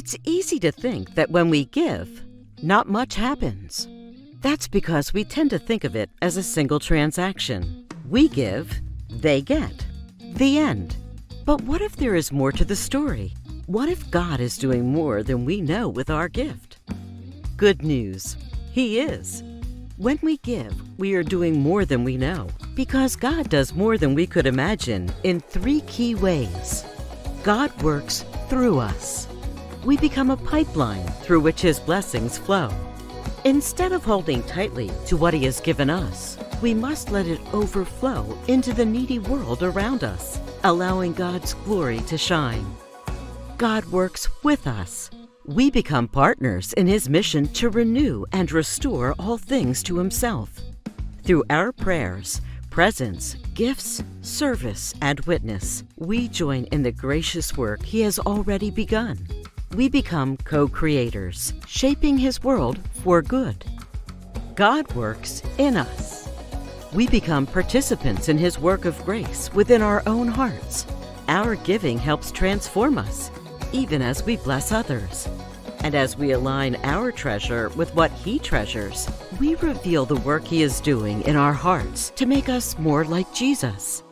It's easy to think that when we give, not much happens. That's because we tend to think of it as a single transaction. We give, they get. The end. But what if there is more to the story? What if God is doing more than we know with our gift? Good news. He is. When we give, we are doing more than we know, because God does more than we could imagine in 3 key ways. God works through us. We become a pipeline through which His blessings flow. Instead of holding tightly to what He has given us, we must let it overflow into the needy world around us, allowing God's glory to shine. God works with us. We become partners in His mission to renew and restore all things to Himself. Through our prayers, presence, gifts, service, and witness, we join in the gracious work He has already begun. We become co-creators, shaping His world for good. God works in us. We become participants in His work of grace within our own hearts. Our giving helps transform us, even as we bless others. And as we align our treasure with what He treasures, we reveal the work He is doing in our hearts to make us more like Jesus.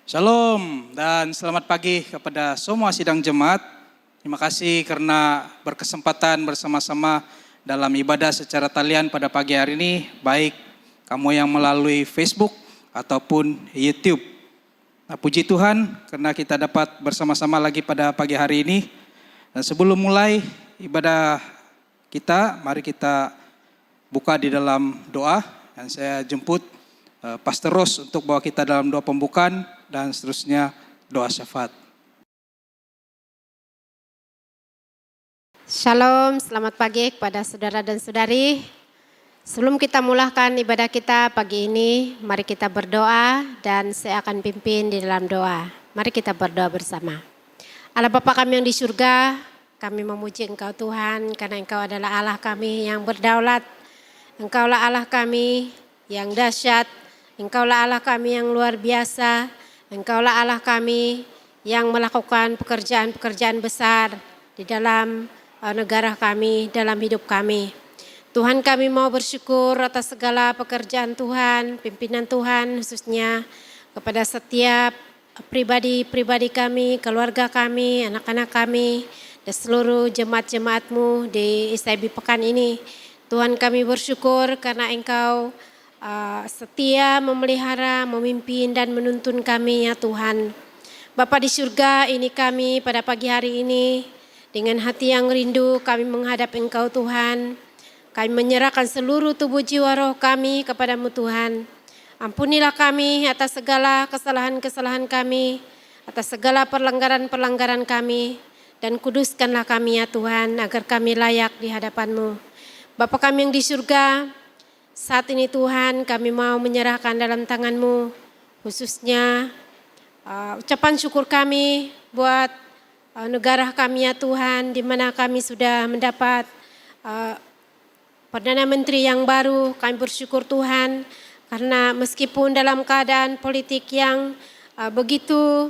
Shalom dan selamat pagi kepada semua sidang jemaat. Terima kasih karena berkesempatan bersama-sama dalam ibadah secara talian pada pagi hari ini, baik kamu yang melalui Facebook ataupun YouTube. Nah, puji Tuhan karena kita dapat bersama-sama lagi pada pagi hari ini. Dan sebelum mulai ibadah kita, mari kita buka di dalam doa dan saya jemput Pastor Ros untuk bawa kita dalam doa pembukaan dan seterusnya doa syafaat. Shalom, selamat pagi kepada saudara dan saudari. Sebelum kita mulakan ibadah kita pagi ini, mari kita berdoa dan saya akan pimpin di dalam doa. Mari kita berdoa bersama. Allah Bapa kami yang di surga, kami memuji Engkau Tuhan karena Engkau adalah Allah kami yang berdaulat. Engkaulah Allah kami yang dahsyat. Engkaulah Allah kami yang luar biasa. Engkaulah Allah kami yang melakukan pekerjaan-pekerjaan besar di dalam negara kami, dalam hidup kami. Tuhan, kami mau bersyukur atas segala pekerjaan Tuhan, pimpinan Tuhan khususnya kepada setiap pribadi-pribadi kami, keluarga kami, anak-anak kami, dan seluruh jemaat-jemaat-Mu di ISIB pekan ini. Tuhan, kami bersyukur karena Engkau setia memelihara, memimpin dan menuntun kami ya Tuhan. Bapa di surga, ini kami pada pagi hari ini dengan hati yang rindu kami menghadap Engkau Tuhan. Kami menyerahkan seluruh tubuh jiwa roh kami kepadamu Tuhan. Ampunilah kami atas segala kesalahan-kesalahan kami, atas segala pelanggaran-pelanggaran kami, dan kuduskanlah kami ya Tuhan agar kami layak di hadapan-Mu. Bapa kami yang di surga, saat ini Tuhan kami mau menyerahkan dalam tangan-Mu khususnya ucapan syukur kami buat negara kami ya Tuhan, di mana kami sudah mendapat Perdana Menteri yang baru. Kami bersyukur Tuhan karena meskipun dalam keadaan politik yang begitu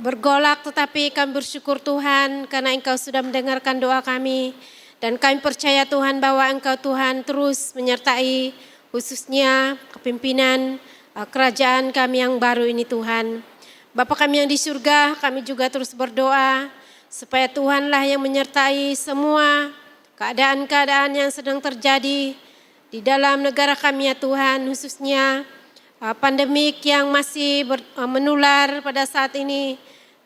bergolak, tetapi kami bersyukur Tuhan karena Engkau sudah mendengarkan doa kami. Dan kami percaya Tuhan bahwa Engkau Tuhan terus menyertai khususnya kepimpinan kerajaan kami yang baru ini Tuhan. Bapa kami yang di surga, kami juga terus berdoa supaya Tuhanlah yang menyertai semua keadaan-keadaan yang sedang terjadi di dalam negara kami ya Tuhan, khususnya pandemik yang masih menular pada saat ini.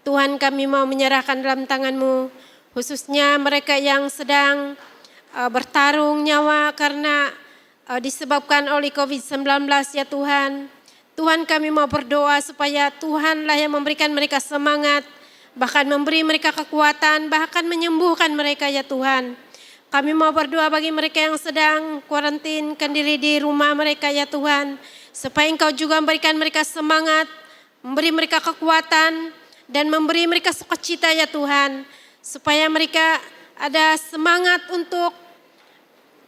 Tuhan, kami mau menyerahkan dalam tangan-Mu, khususnya mereka yang sedang bertarung nyawa karena disebabkan oleh COVID-19 ya Tuhan. Tuhan, kami mau berdoa supaya Tuhanlah yang memberikan mereka semangat, bahkan memberi mereka kekuatan, bahkan menyembuhkan mereka ya Tuhan. Kami mau berdoa bagi mereka yang sedang kuarantinkan diri di rumah mereka ya Tuhan, supaya Engkau juga memberikan mereka semangat memberi mereka kekuatan, dan memberi mereka sukacita ya Tuhan. Supaya mereka ada semangat untuk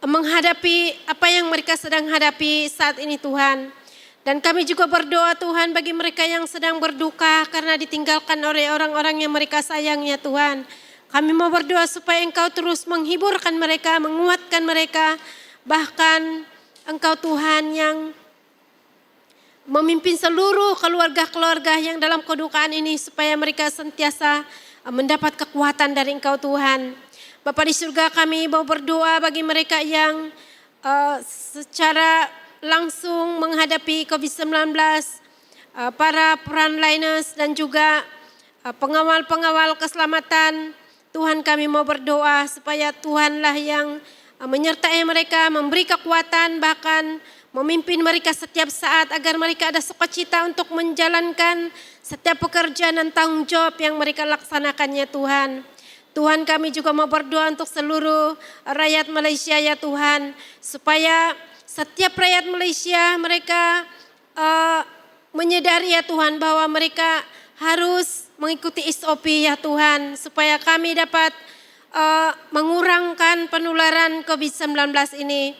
menghadapi apa yang mereka sedang hadapi saat ini Tuhan. Dan kami juga berdoa Tuhan bagi mereka yang sedang berduka karena ditinggalkan oleh orang-orang yang mereka sayang ya Tuhan. Kami mau berdoa supaya Engkau terus menghiburkan mereka, menguatkan mereka. Bahkan Engkau Tuhan yang memimpin seluruh keluarga-keluarga yang dalam kedukaan ini supaya mereka sentiasa mendapat kekuatan dari Engkau Tuhan. Bapa di surga, kami mau berdoa bagi mereka yang secara langsung menghadapi COVID-19, para frontliners dan juga pengawal-pengawal keselamatan. Tuhan, kami mau berdoa supaya Tuhanlah yang menyertai mereka, memberi kekuatan, bahkan memimpin mereka setiap saat agar mereka ada sukacita untuk menjalankan setiap pekerjaan dan tanggung jawab yang mereka laksanakannya Tuhan. Tuhan, kami juga mau berdoa untuk seluruh rakyat Malaysia ya Tuhan, supaya setiap rakyat Malaysia mereka menyadari ya Tuhan bahwa mereka harus mengikuti SOP ya Tuhan, supaya kami dapat mengurangkan penularan COVID-19 ini.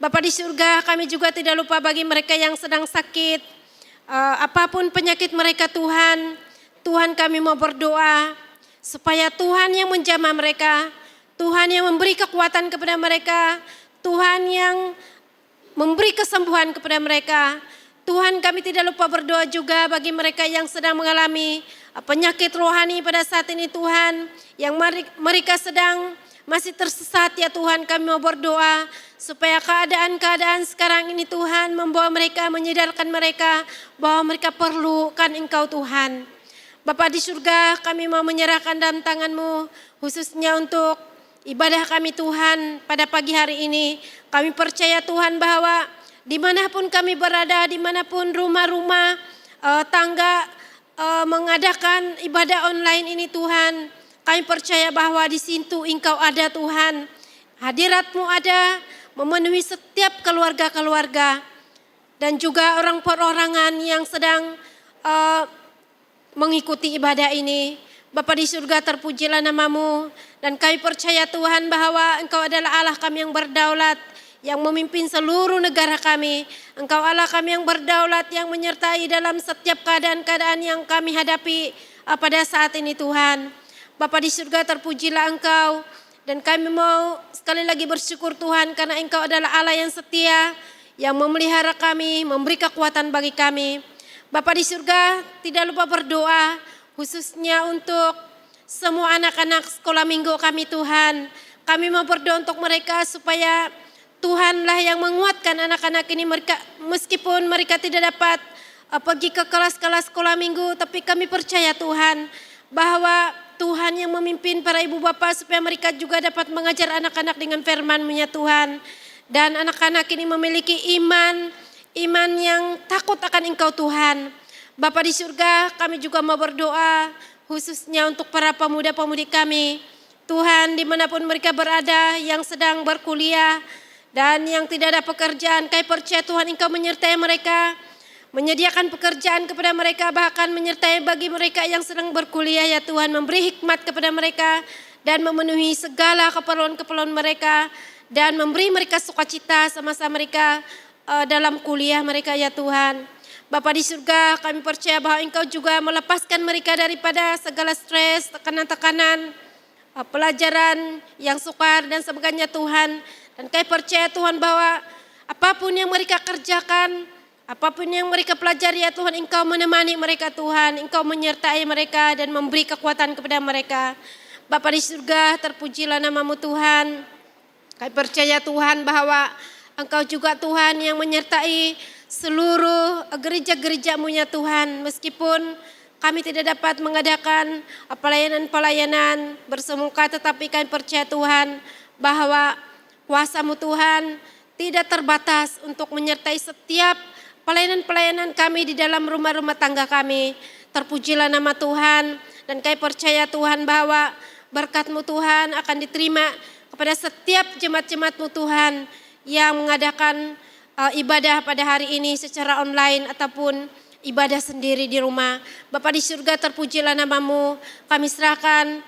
Bapa di surga, kami juga tidak lupa bagi mereka yang sedang sakit, apapun penyakit mereka Tuhan. Tuhan, kami mau berdoa supaya Tuhan yang menjamah mereka, Tuhan yang memberi kekuatan kepada mereka, Tuhan yang memberi kesembuhan kepada mereka. Tuhan, kami tidak lupa berdoa juga bagi mereka yang sedang mengalami penyakit rohani pada saat ini Tuhan, yang mereka sedang masih tersesat ya Tuhan. Kami mau berdoa supaya keadaan-keadaan sekarang ini Tuhan membawa mereka, menyadarkan mereka bahwa mereka perlukan Engkau Tuhan. Bapa di surga, kami mau menyerahkan dalam tangan-Mu khususnya untuk ibadah kami Tuhan pada pagi hari ini. Kami percaya Tuhan bahwa dimanapun kami berada, dimanapun rumah-rumah, tangga mengadakan ibadah online ini Tuhan, kami percaya bahwa di situ Engkau ada Tuhan. Hadirat-Mu ada, memenuhi setiap keluarga-keluarga dan juga orang perorangan yang sedang mengikuti ibadah ini. Bapa di surga, terpujilah nama-Mu, dan kami percaya Tuhan bahwa Engkau adalah Allah kami yang berdaulat, yang memimpin seluruh negara kami. Engkau Allah kami yang berdaulat, yang menyertai dalam setiap keadaan-keadaan yang kami hadapi pada saat ini Tuhan. Bapa di surga, terpujilah Engkau, dan kami mau sekali lagi bersyukur Tuhan karena Engkau adalah Allah yang setia, yang memelihara kami, memberi kekuatan bagi kami. Bapa di surga, tidak lupa berdoa khususnya untuk semua anak-anak sekolah minggu kami Tuhan. Kami mau berdoa untuk mereka supaya Tuhanlah yang menguatkan anak-anak ini, mereka meskipun mereka tidak dapat pergi ke kelas-kelas sekolah minggu, tapi kami percaya Tuhan bahwa Tuhan yang memimpin para ibu bapa supaya mereka juga dapat mengajar anak-anak dengan firman-Mu ya Tuhan. Dan anak-anak ini memiliki iman yang takut akan Engkau Tuhan. Bapa di surga, kami juga mau berdoa khususnya untuk para pemuda-pemudi kami. Tuhan, dimanapun mereka berada, yang sedang berkuliah dan yang tidak ada pekerjaan, kami percaya Tuhan Engkau menyertai mereka, menyediakan pekerjaan kepada mereka, bahkan menyertai bagi mereka yang sedang berkuliah ya Tuhan, memberi hikmat kepada mereka dan memenuhi segala keperluan-keperluan mereka dan memberi mereka sukacita sama-sama mereka dalam kuliah mereka ya Tuhan. Bapa di surga, kami percaya bahwa Engkau juga melepaskan mereka daripada segala stres, tekanan-tekanan, pelajaran yang sukar dan sebagainya Tuhan. Dan kami percaya Tuhan bahwa apapun yang mereka kerjakan, apapun yang mereka pelajari ya Tuhan, Engkau menemani mereka Tuhan, Engkau menyertai mereka dan memberi kekuatan kepada mereka. Bapa di surga, terpujilah nama-Mu Tuhan. Kami percaya Tuhan bahwa Engkau juga Tuhan yang menyertai seluruh gereja-gereja-Mu ya Tuhan. Meskipun kami tidak dapat mengadakan pelayanan-pelayanan bersemuka, tetapi kami percaya Tuhan bahwa kuasa-Mu Tuhan tidak terbatas untuk menyertai setiap pelayanan-pelayanan kami di dalam rumah-rumah tangga kami. Terpujilah nama Tuhan, dan kami percaya Tuhan bahwa berkat-Mu Tuhan akan diterima kepada setiap jemaat-jemaat-Mu Tuhan yang mengadakan ibadah pada hari ini secara online ataupun ibadah sendiri di rumah. Bapa di surga, terpujilah nama-Mu. Kami serahkan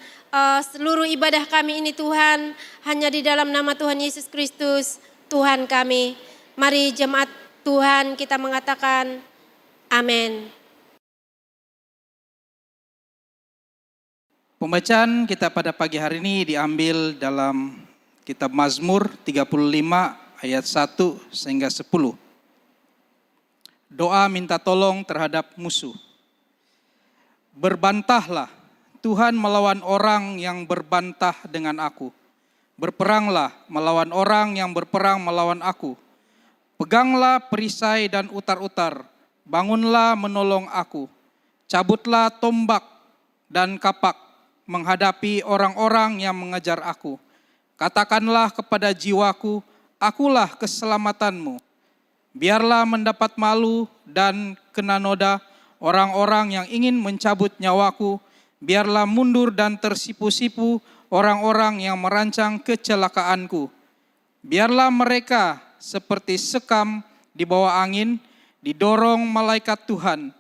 seluruh ibadah kami ini Tuhan, hanya di dalam nama Tuhan Yesus Kristus, Tuhan kami. Mari jemaat Tuhan kita mengatakan amin. Pembacaan kita pada pagi hari ini diambil dalam kitab Mazmur 35 ayat 1 sehingga 10. Doa minta tolong terhadap musuh. Berbantahlah, Tuhan melawan orang yang berbantah dengan aku. Berperanglah melawan orang yang berperang melawan aku. Peganglah perisai dan utar-utar, bangunlah menolong aku. Cabutlah tombak dan kapak menghadapi orang-orang yang mengejar aku. Katakanlah kepada jiwaku, akulah keselamatanmu. Biarlah mendapat malu dan kena noda orang-orang yang ingin mencabut nyawaku. Biarlah mundur dan tersipu-sipu orang-orang yang merancang kecelakaanku. Biarlah mereka seperti sekam di bawah angin, didorong malaikat Tuhan.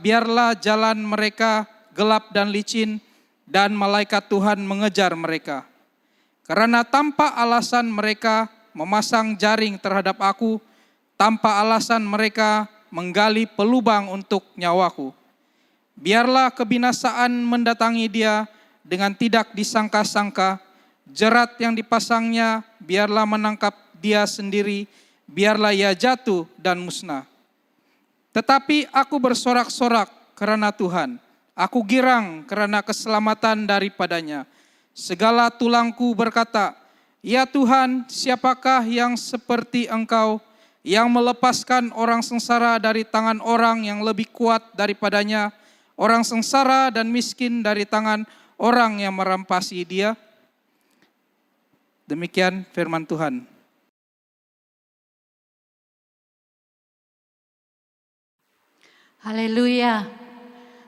Biarlah jalan mereka gelap dan licin, dan malaikat Tuhan mengejar mereka. Karena tanpa alasan mereka memasang jaring terhadap aku, tanpa alasan mereka menggali pelubang untuk nyawaku. Biarlah kebinasaan mendatangi dia dengan tidak disangka-sangka. Jerat yang dipasangnya biarlah menangkap dia sendiri, biarlah ia jatuh dan musnah. Tetapi aku bersorak-sorak karena Tuhan. Aku girang karena keselamatan daripadanya. Segala tulangku berkata, ya Tuhan, siapakah yang seperti Engkau, yang melepaskan orang sengsara dari tangan orang yang lebih kuat daripadanya, orang sengsara dan miskin dari tangan orang yang merampasi dia? Demikian firman Tuhan. Haleluya.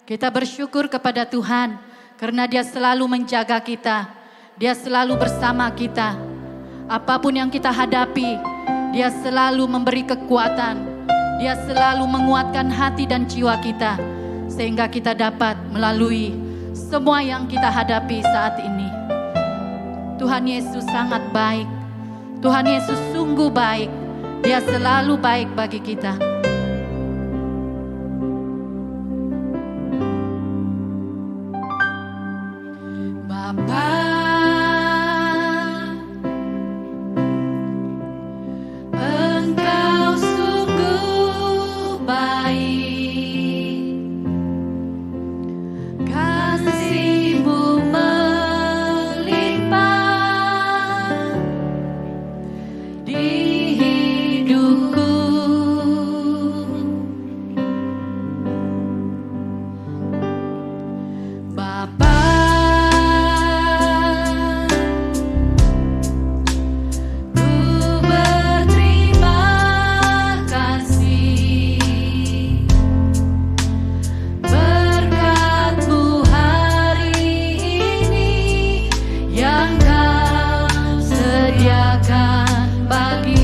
Kita bersyukur kepada Tuhan karena Dia selalu menjaga kita. Dia selalu bersama kita. Apapun yang kita hadapi, Dia selalu memberi kekuatan. Dia selalu menguatkan hati dan jiwa kita sehingga kita dapat melalui semua yang kita hadapi saat ini. Tuhan Yesus sangat baik. Tuhan Yesus sungguh baik. Dia selalu baik bagi kita. Yang Kau sediakan bagi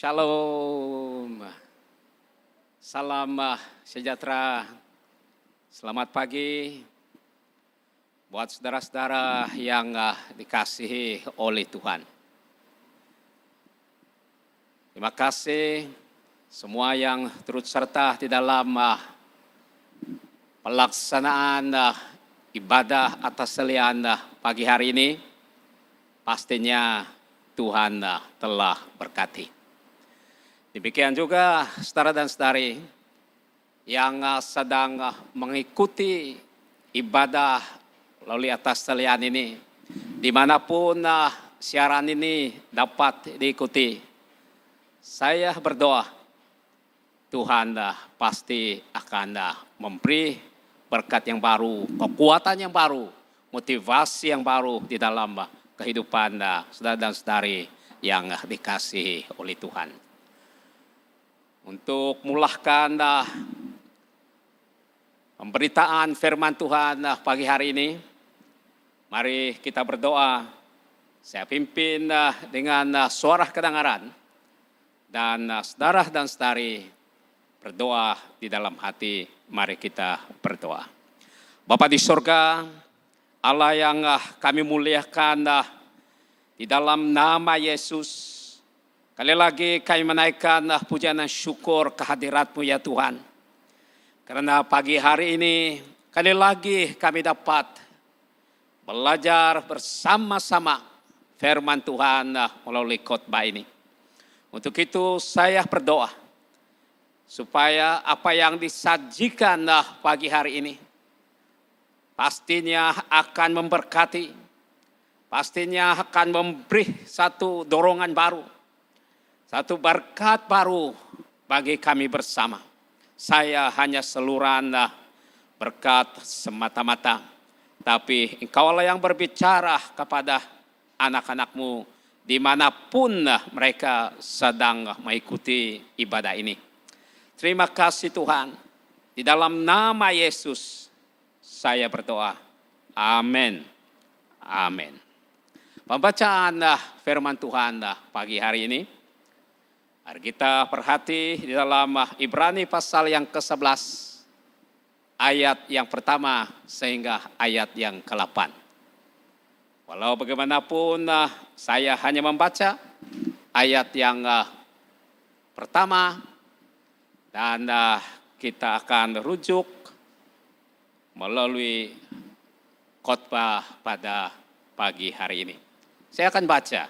Shalom. Salam sejahtera. Selamat pagi buat saudara-saudara yang dikasihi oleh Tuhan. Terima kasih semua yang turut serta di dalam pelaksanaan ibadah atas selian pagi hari ini. Pastinya Tuhan telah berkati. Demikian juga saudara dan saudari yang sedang mengikuti ibadah melalui atas talian ini, dimanapun siaran ini dapat diikuti. Saya berdoa Tuhan pasti akan memberi berkat yang baru, kekuatan yang baru, motivasi yang baru di dalam kehidupan saudara dan saudari yang dikasihi oleh Tuhan. Untuk mulahkan pemberitaan firman Tuhan pagi hari ini, mari kita berdoa. Saya pimpin dengan suara kedengaran, dan saudara dan saudari berdoa di dalam hati. Mari kita berdoa. Bapa di surga, Allah yang kami muliakan, di dalam nama Yesus, kali lagi kami menaikkan pujian dan syukur kehadirat-Mu ya Tuhan. Karena pagi hari ini kali lagi kami dapat belajar bersama-sama firman Tuhan melalui khotbah ini. Untuk itu saya berdoa supaya apa yang disajikan pagi hari ini pastinya akan memberkati, pastinya akan memberi satu dorongan baru, satu berkat baru bagi kami bersama. Saya hanya seluruhan berkat semata-mata, tapi Engkaulah yang berbicara kepada anak-anak-Mu dimanapun mereka sedang mengikuti ibadah ini. Terima kasih Tuhan, di dalam nama Yesus saya berdoa. Amin. Amin. Pembacaan firman Tuhan pagi hari ini, mari kita perhati di dalam Ibrani pasal yang ke-11, ayat yang pertama sehingga ayat yang ke-8. Walau bagaimanapun saya hanya membaca ayat yang pertama, dan kita akan rujuk melalui khotbah pada pagi hari ini. Saya akan baca.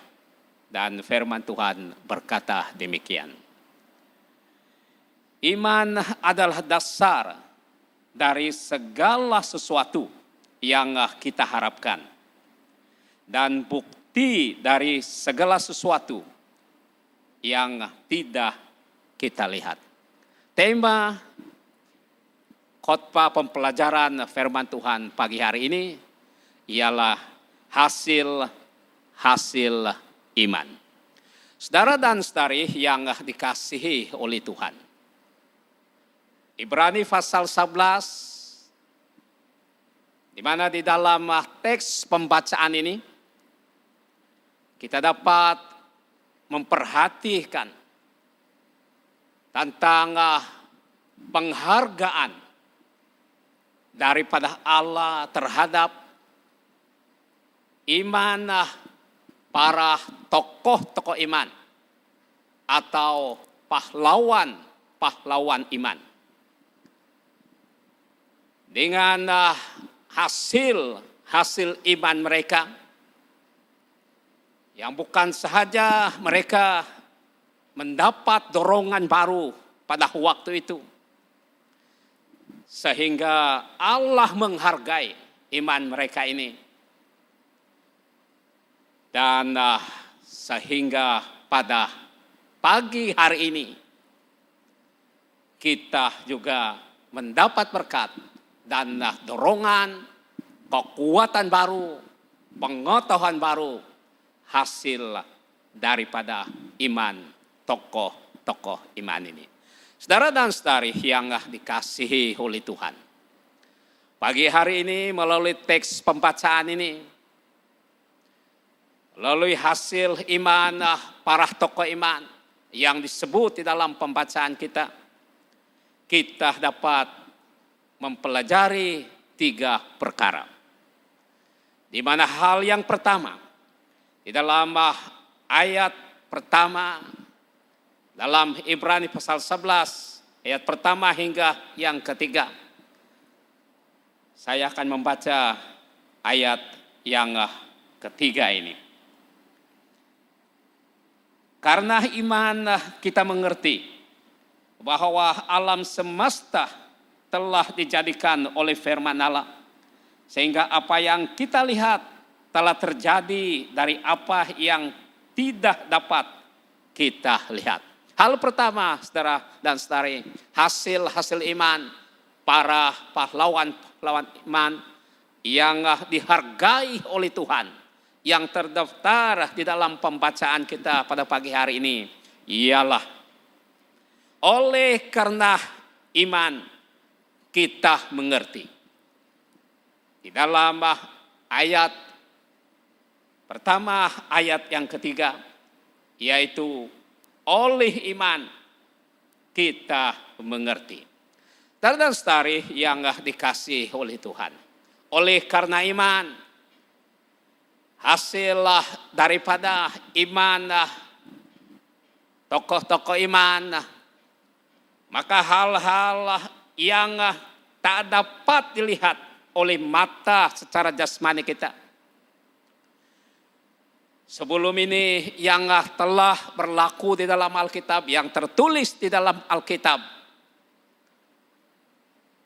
Dan firman Tuhan berkata demikian. Iman adalah dasar dari segala sesuatu yang kita harapkan, dan bukti dari segala sesuatu yang tidak kita lihat. Tema khotbah pembelajaran firman Tuhan pagi hari ini ialah hasil iman. Saudara dan saudari yang dikasihi oleh Tuhan. Ibrani pasal 11, di mana di dalam teks pembacaan ini kita dapat memperhatikan tentang penghargaan daripada Allah terhadap iman para tokoh-tokoh iman atau pahlawan iman. Dengan hasil iman mereka, yang bukan sahaja mereka mendapat dorongan baru pada waktu itu, sehingga Allah menghargai iman mereka ini. Dan sehingga pada pagi hari ini kita juga mendapat berkat dan dorongan, kekuatan baru, pengetahuan baru, hasil daripada iman tokoh-tokoh iman ini. Saudara dan saudari yang dikasihi oleh Tuhan, pagi hari ini melalui teks pembacaan ini, melalui hasil iman para tokoh iman, yang disebut di dalam pembacaan kita, kita dapat mempelajari 3 perkara. Di mana hal yang pertama, di dalam ayat pertama, dalam Ibrani pasal 11, ayat pertama hingga yang ketiga. Saya akan membaca ayat yang ketiga ini. Karena iman kita mengerti bahwa alam semesta telah dijadikan oleh firman Allah. Sehingga apa yang kita lihat telah terjadi dari apa yang tidak dapat kita lihat. Hal pertama, saudara dan saudari, hasil iman para pahlawan iman yang dihargai oleh Tuhan, yang terdaftar di dalam pembacaan kita pada pagi hari ini, ialah oleh karena iman kita mengerti. Di dalam ayat pertama, ayat yang ketiga, yaitu oleh iman kita mengerti. Dan saudari yang dikasih oleh Tuhan, oleh karena iman, hasil daripada iman tokoh-tokoh iman, maka hal-hal yang tak dapat dilihat oleh mata secara jasmani kita, sebelum ini yang telah berlaku di dalam Alkitab, yang tertulis di dalam Alkitab,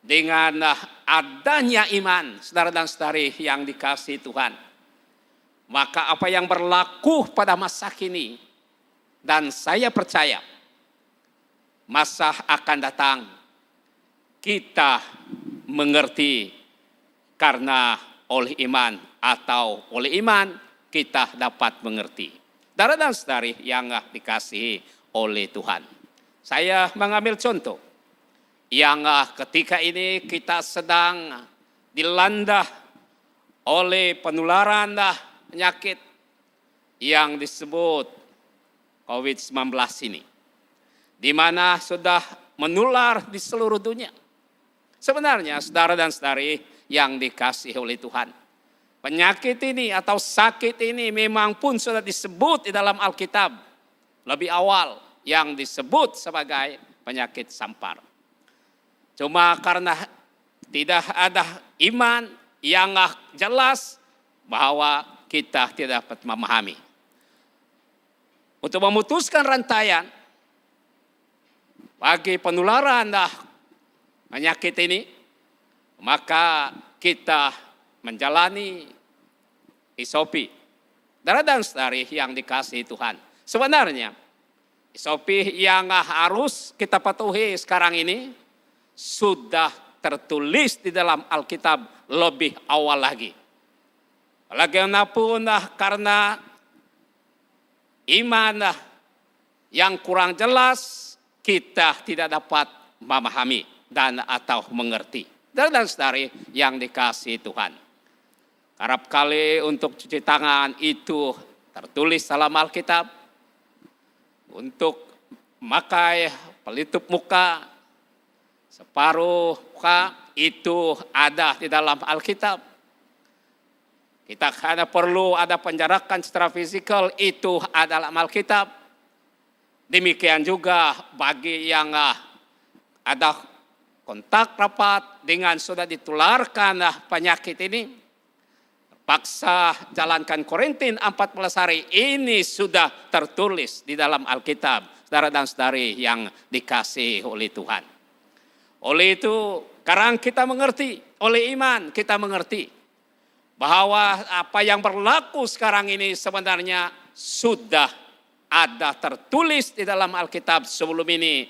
dengan adanya iman, saudara dan saudari yang dikasihi Tuhan, maka apa yang berlaku pada masa kini, dan saya percaya masa akan datang, kita mengerti karena oleh iman, atau oleh iman kita dapat mengerti. Saudara dan saudari yang dikasihi oleh Tuhan, saya mengambil contoh yang ketika ini kita sedang dilanda oleh penularan penyakit yang disebut COVID-19 ini, di mana sudah menular di seluruh dunia. Sebenarnya saudara dan saudari yang dikasihi oleh Tuhan, penyakit ini atau sakit ini memang pun sudah disebut di dalam Alkitab lebih awal, yang disebut sebagai penyakit sampar. Cuma karena tidak ada iman yang jelas, bahwa kita tidak dapat memahami. Untuk memutuskan rantaian bagi penularan penyakit ini, maka kita menjalani SOP. Saudara dan saudari yang dikasihi Tuhan, sebenarnya SOP yang harus kita patuhi sekarang ini sudah tertulis di dalam Alkitab lebih awal lagi. Bagaimanapun karena iman yang kurang jelas, kita tidak dapat memahami dan atau mengerti. Dan saudari yang dikasihi Tuhan, kerap kali untuk cuci tangan itu tertulis dalam Alkitab, untuk memakai pelitup muka, separuh muka, itu ada di dalam Alkitab. Kita hanya perlu ada penjarakan secara fisikal, itu adalah Alkitab. Demikian juga bagi yang ada kontak rapat dengan sudah ditularkan penyakit ini, paksa jalankan karantina 14 hari, ini sudah tertulis di dalam Alkitab, saudara dan saudari yang dikasihi oleh Tuhan. Oleh itu, sekarang kita mengerti, oleh iman kita mengerti bahwa apa yang berlaku sekarang ini sebenarnya sudah ada tertulis di dalam Alkitab sebelum ini.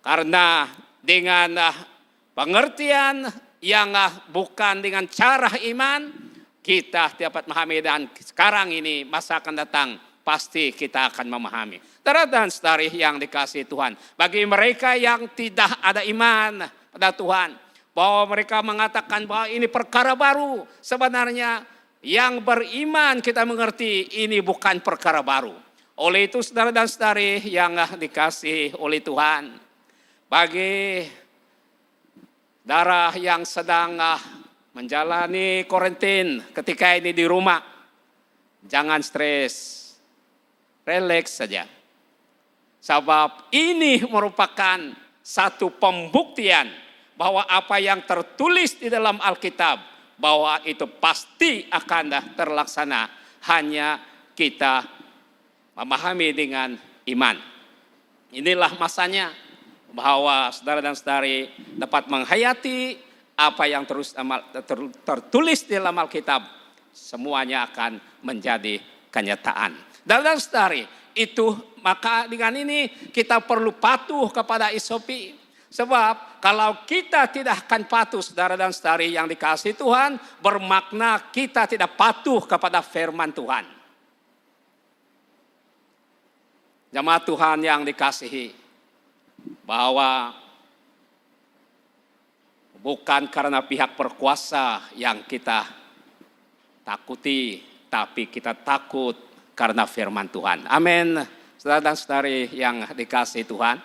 Karena dengan pengertian yang bukan dengan cara iman, kita dapat memahami, dan sekarang ini masa akan datang pasti kita akan memahami. Saudara dan saudari yang dikasihi Tuhan, bagi mereka yang tidak ada iman pada Tuhan, bahwa mereka mengatakan bahwa ini perkara baru, sebenarnya yang beriman kita mengerti ini bukan perkara baru. Oleh itu saudara dan saudari yang dikasihi oleh Tuhan, bagi saudara yang sedang menjalani karantina ketika ini di rumah, jangan stres, relax saja. Sebab ini merupakan satu pembuktian bahwa apa yang tertulis di dalam Alkitab, bahwa itu pasti akan terlaksana. Hanya kita memahami dengan iman. Inilah masanya bahwa saudara dan saudari dapat menghayati apa yang tertulis di dalam Alkitab. Semuanya akan menjadi kenyataan. Dan saudari, itu maka dengan ini kita perlu patuh kepada SOP. Sebab kalau kita tidak akan patuh, saudara dan saudari yang dikasihi Tuhan, bermakna kita tidak patuh kepada firman Tuhan. Jemaat Tuhan yang dikasihi, bahwa bukan karena pihak berkuasa yang kita takuti, tapi kita takut karena firman Tuhan. Amin. Saudara dan saudari yang dikasihi Tuhan,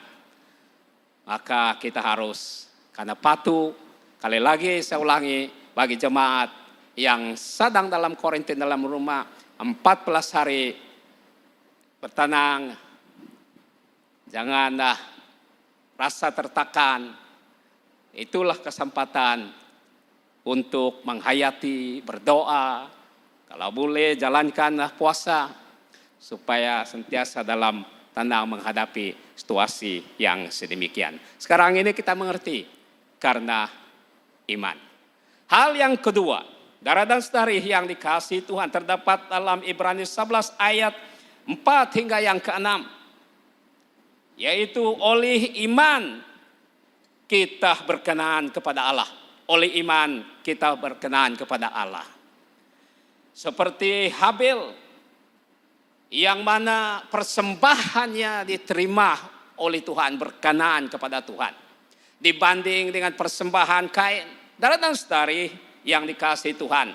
maka kita harus karena patuh. Kali lagi saya ulangi, bagi jemaat yang sedang dalam karantina dalam rumah 14 hari, bertenang, janganlah rasa tertekan. Itulah kesempatan untuk menghayati, berdoa. Kalau boleh jalankanlah puasa supaya sentiasa dalam tenang menghadapi situasi yang sedemikian. Sekarang ini kita mengerti karena iman. Hal yang kedua, saudara dan saudari yang dikasihi Tuhan, terdapat dalam Ibrani 11 ayat 4 hingga yang ke-6. Yaitu oleh iman kita berkenan kepada Allah. Oleh iman kita berkenan kepada Allah. Seperti Habil yang mana persembahannya diterima oleh Tuhan, berkenan kepada Tuhan. Dibanding dengan persembahan Kain. Saudara dan saudari yang dikasihi Tuhan,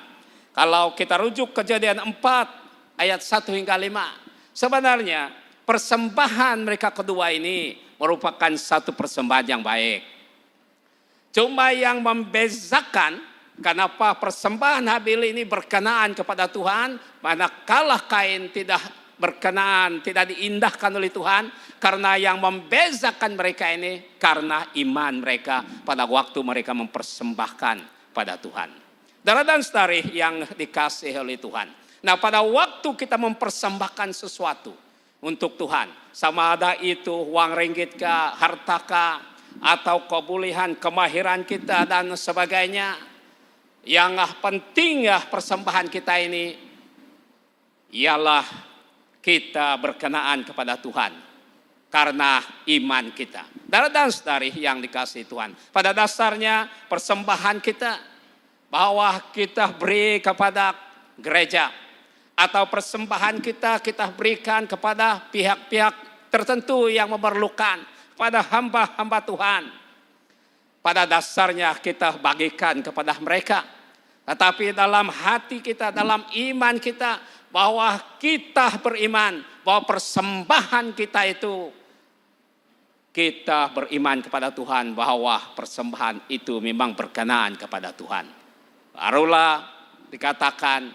kalau kita rujuk Kejadian 4 ayat 1 hingga 5, sebenarnya persembahan mereka kedua ini merupakan satu persembahan yang baik. Cuma yang membezakan kenapa persembahan Habil ini berkenaan kepada Tuhan, manakala Kain tidak berkenan, tidak diindahkan oleh Tuhan, karena yang membezakan mereka ini karena iman mereka pada waktu mereka mempersembahkan pada Tuhan. Saudara dan saudari yang dikasihi oleh Tuhan. Nah, pada waktu kita mempersembahkan sesuatu untuk Tuhan, sama ada itu uang ringgit kah, harta kah, atau kebolehan, kemahiran kita dan sebagainya, yang penting persembahan kita ini ialah kita berkenaan kepada Tuhan karena iman kita. Saudara dan saudari yang dikasihi Tuhan, pada dasarnya persembahan kita bahwa kita beri kepada gereja, atau persembahan kita berikan kepada pihak-pihak tertentu yang memerlukan, pada hamba-hamba Tuhan, pada dasarnya kita bagikan kepada mereka. Tetapi dalam hati kita, dalam iman kita, bahwa kita beriman bahwa persembahan kita itu, kita beriman kepada Tuhan bahwa persembahan itu memang berkenan kepada Tuhan. Barulah dikatakan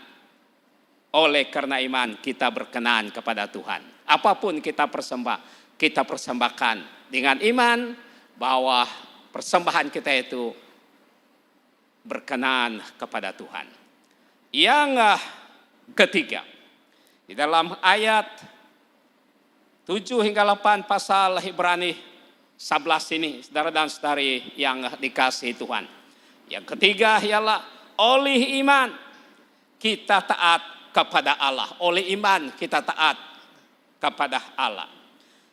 oleh karena iman kita berkenan kepada Tuhan. Apapun kita persembahkan dengan iman bahwa persembahan kita itu berkenan kepada Tuhan. Yang ketiga, di dalam ayat 7 hingga 8 pasal Ibrani 11 ini, saudara dan saudari yang dikasihi Tuhan. Yang ketiga ialah oleh iman kita taat kepada Allah. Oleh iman kita taat kepada Allah.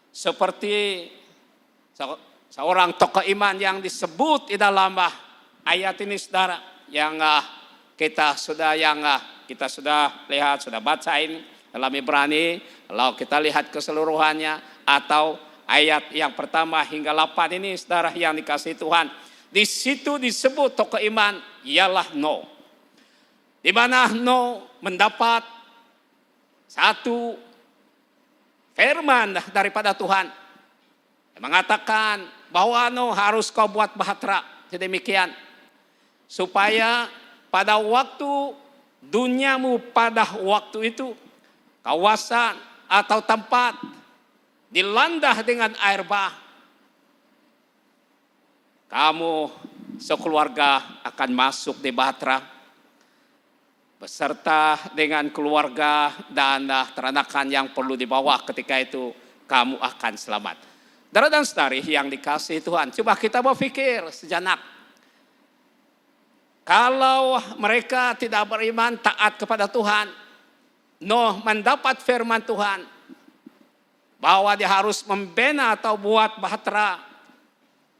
Seperti seorang tokoh iman yang disebut di dalam ayat ini, saudara, yang kita sudah lihat, sudah baca ini dalam Ibrani. Kalau kita lihat keseluruhannya atau ayat yang pertama hingga 8 ini, saudara yang dikasihi Tuhan, di situ disebut tokoh iman ialah Noh. Di mana Noh mendapat satu firman daripada Tuhan. Mengatakan bahwa harus kau buat bahtera sedemikian. Supaya pada waktu duniamu pada waktu itu, kawasan atau tempat dilanda dengan air bah, kamu sekeluarga akan masuk di bahtera beserta dengan keluarga dan teranakan yang perlu dibawa. Ketika itu kamu akan selamat. Saudara dan saudari yang dikasihi Tuhan, coba kita berpikir sejenak. Kalau mereka tidak beriman taat kepada Tuhan, Nuh mendapat firman Tuhan bahwa dia harus membina atau buat bahtera.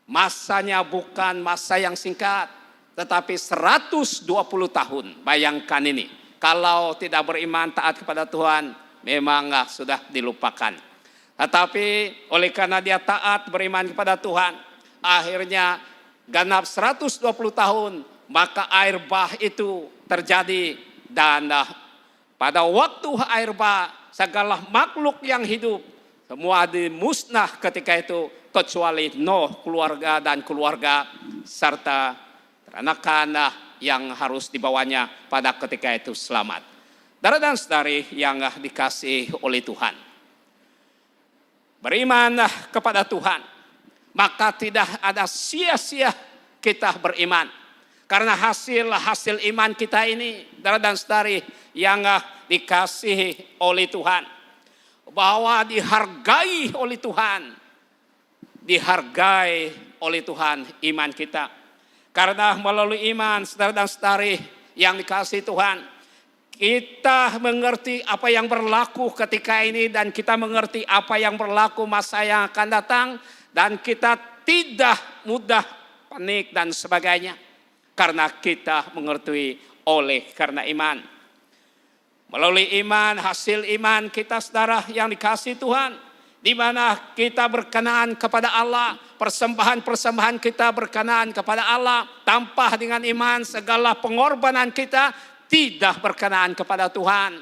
Masanya bukan masa yang singkat, tetapi 120 tahun. Bayangkan ini, kalau tidak beriman taat kepada Tuhan, memang sudah dilupakan. Tetapi oleh karena dia taat beriman kepada Tuhan, akhirnya ganap 120 tahun, maka air bah itu terjadi. Dan pada waktu air bah, segala makhluk yang hidup semua dimusnah ketika itu, kecuali Nuh, keluarga dan keluarga, serta teranakan yang harus dibawanya pada ketika itu selamat. Saudara dan saudari yang dikasihi oleh Tuhan, beriman kepada Tuhan, maka tidak ada sia-sia kita beriman. Karena hasil iman kita ini, saudara dan saudari yang dikasihi oleh Tuhan, bahwa dihargai oleh Tuhan, dihargai oleh Tuhan iman kita. Karena melalui iman, saudara dan saudari yang dikasihi Tuhan, kita mengerti apa yang berlaku ketika ini, dan kita mengerti apa yang berlaku masa yang akan datang, dan kita tidak mudah panik dan sebagainya. Karena kita mengerti oleh karena iman. Melalui iman, hasil iman kita saudara yang dikasihi Tuhan, di mana kita berkenaan kepada Allah, persembahan-persembahan kita berkenaan kepada Allah. Tanpa dengan iman, segala pengorbanan kita tidak berkenaan kepada Tuhan.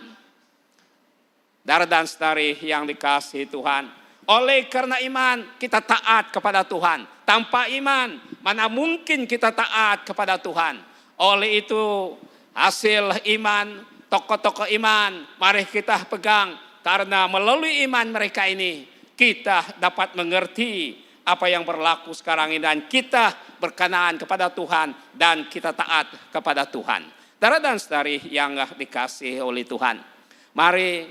Saudara dan saudari yang dikasihi Tuhan, oleh karena iman kita taat kepada Tuhan. Tanpa iman, mana mungkin kita taat kepada Tuhan. Oleh itu, hasil iman, tokoh-tokoh iman, mari kita pegang. Karena melalui iman mereka ini, kita dapat mengerti apa yang berlaku sekarang ini. Dan kita berkenaan kepada Tuhan, dan kita taat kepada Tuhan. Saudara dan saudari yang dikasihi oleh Tuhan, mari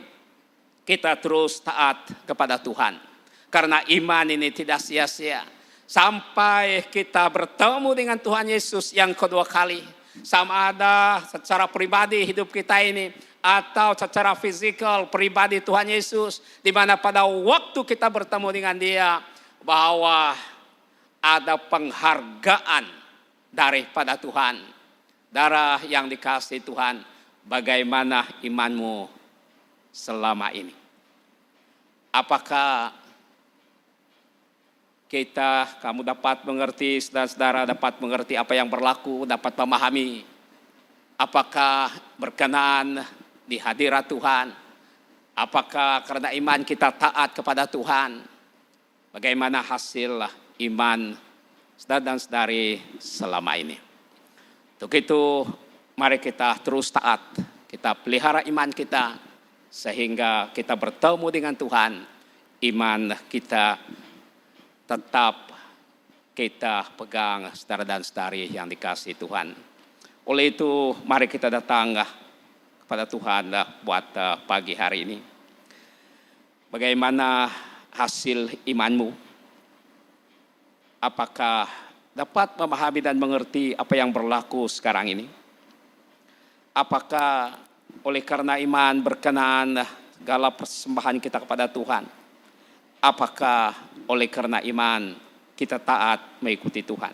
kita terus taat kepada Tuhan. Karena iman ini tidak sia-sia. Sampai kita bertemu dengan Tuhan Yesus yang kedua kali. Sama ada secara pribadi hidup kita ini, atau secara fisikal pribadi Tuhan Yesus. Di mana pada waktu kita bertemu dengan Dia, bahwa ada penghargaan daripada Tuhan. Darah yang dikasihi Tuhan, bagaimana imanmu selama ini? Apakah kamu dapat mengerti, saudara-saudara dapat mengerti apa yang berlaku, dapat memahami apakah berkenan di hadirat Tuhan, apakah karena iman kita taat kepada Tuhan, bagaimana hasil iman saudara dan saudari selama ini. Untuk itu mari kita terus taat, kita pelihara iman kita sehingga kita bertemu dengan Tuhan, iman kita tetap kita pegang, saudara dan saudari yang dikasihi Tuhan. Oleh itu mari kita datang kepada Tuhan buat pagi hari ini. Bagaimana hasil imanmu? Apakah dapat memahami dan mengerti apa yang berlaku sekarang ini? Apakah oleh karena iman berkenan segala persembahan kita kepada Tuhan? Apakah oleh karena iman kita taat mengikuti Tuhan?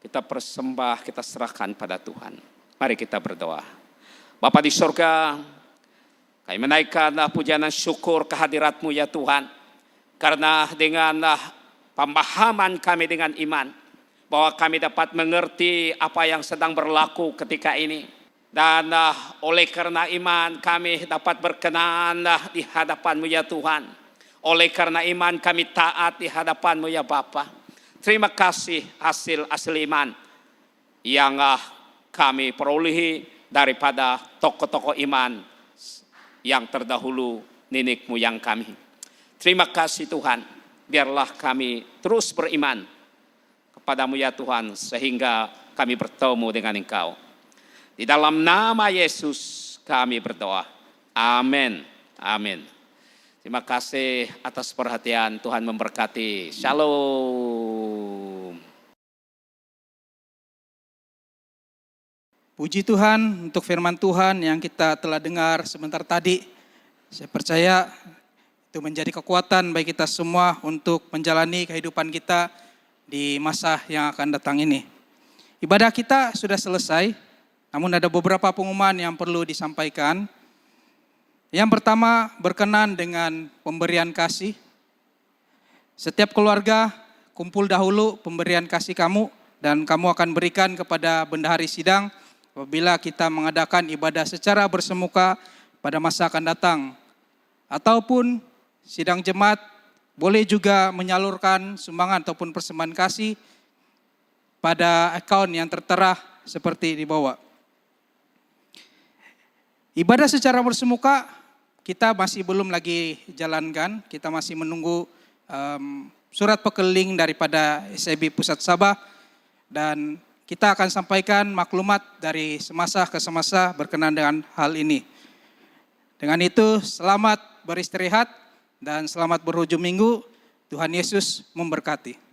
Kita persembah, kita serahkan pada Tuhan. Mari kita berdoa. Bapa di surga, kami menaikkan pujian dan syukur kehadirat-Mu ya Tuhan. Karena dengan pemahaman kami dengan iman, bahwa kami dapat mengerti apa yang sedang berlaku ketika ini. Dan oleh karena iman kami dapat berkenan di hadapan-Mu ya Tuhan. Oleh karena iman kami taat di hadapan-Mu ya Bapa. Terima kasih hasil iman yang kami perolehi daripada tokoh-tokoh iman yang terdahulu nenek moyang kami. Terima kasih Tuhan, biarlah kami terus beriman kepada-Mu ya Tuhan sehingga kami bertemu dengan Engkau. Di dalam nama Yesus kami berdoa. Amin. Amin. Terima kasih atas perhatian, Tuhan memberkati. Shalom. Puji Tuhan untuk firman Tuhan yang kita telah dengar sebentar tadi. Saya percaya itu menjadi kekuatan bagi kita semua untuk menjalani kehidupan kita di masa yang akan datang ini. Ibadah kita sudah selesai, namun ada beberapa pengumuman yang perlu disampaikan. Yang pertama berkenan dengan pemberian kasih. Setiap keluarga kumpul dahulu pemberian kasih kamu dan kamu akan berikan kepada bendahari sidang apabila kita mengadakan ibadah secara bersemuka pada masa akan datang. Ataupun sidang jemaat boleh juga menyalurkan sumbangan ataupun persembahan kasih pada akaun yang tertera seperti di bawah. Ibadah secara bersemuka kita masih belum lagi jalankan, kita masih menunggu surat pekeliling daripada SIB Pusat Sabah dan kita akan sampaikan maklumat dari semasa ke semasa berkenaan dengan hal ini. Dengan itu selamat beristirahat dan selamat berujung minggu. Tuhan Yesus memberkati.